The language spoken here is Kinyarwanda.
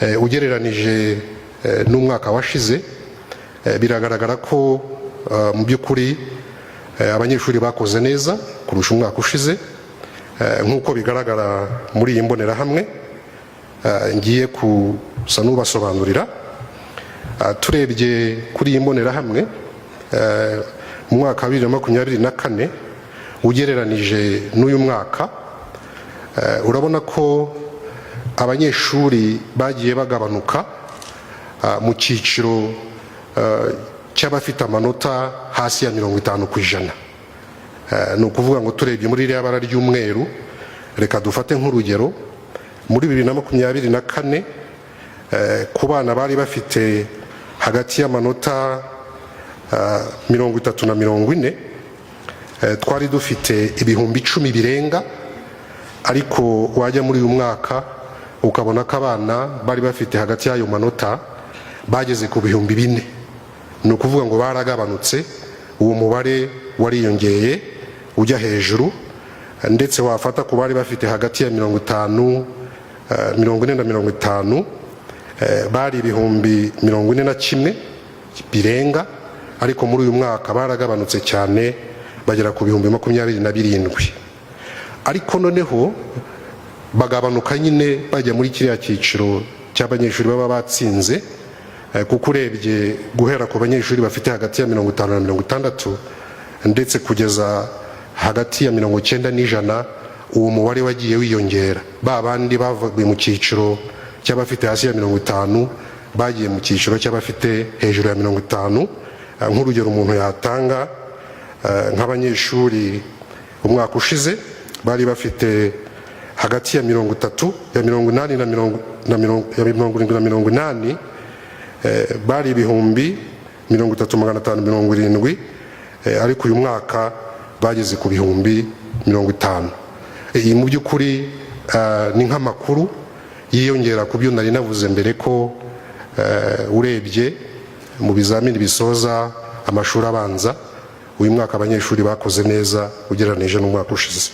ugereranije n'umwaka washize biragaragara ko mu by'ukuri abanyeshuri bakoze neza kurusha umwaka ushize nk'uko bigaragara muri iyi mbonerahamwe ngiye kusa n'ubasobanurira. Turebye kuri iyi mbonerahamwe mu mwaka wa 2024 ugereranije n'uyu mwaka urabona ko abanyeshuri bagiye bagabanuka mu cyiciro cy'abafite amanota hasi ya 50%. Ni ukuvuga ngo turebye muri iriya bara ry'umweru, reka dufate nk'urugero muri 2024 ku bana bari bafite hagati y'amanota 30 na 40 twari dufite ibihumbi 10 birenga, ariko wajya muri uyu mwaka ukabona ko abana bari bafite hagati y'ayo manota bageze ku bihumbi 4. Ni ukuvuga ngo baragabanutse, uwo mubare wariyongeye ujya hejuru, ndetse wafata ku bari bafite hagati ya 40 na 50 bari ibihumbi 41 birenga, ariko muri uyu mwaka baragabanutse cyane bagera ku bihumbi 27. Ariko noneho bagabanuka nyine bajya muri kiriya cyiciro cy'abanyeshuri baba batsinze, kuko urebye guhera ku banyeshuri bafite hagati ya 50 na 60 ndetse kugeza hagati ya 90 n'ijana, uwo mubare wagiye wiyongera. Ba bandi bavuye mu cyiciro cy'abafite hasi ya 50 bagiye mu cyiciro cy'abafite hejuru ya 50. Nk'urugero umuntu yatanga nk'abanyeshuri umwaka ushize bari bafite hagati ya 30 ya 80 na 70 bari ibihumbi 3570, ariko uyu mwaka bageze ku bihumbi 50. Iyi mu by'ukuri ni nk'amakuru yiyongera ku byo nari navuze mbere ko urebye mu bizamini bisoza amashuri abanza uyu mwaka abanyeshuri bakoze neza ugereranije n'umwaka ushize.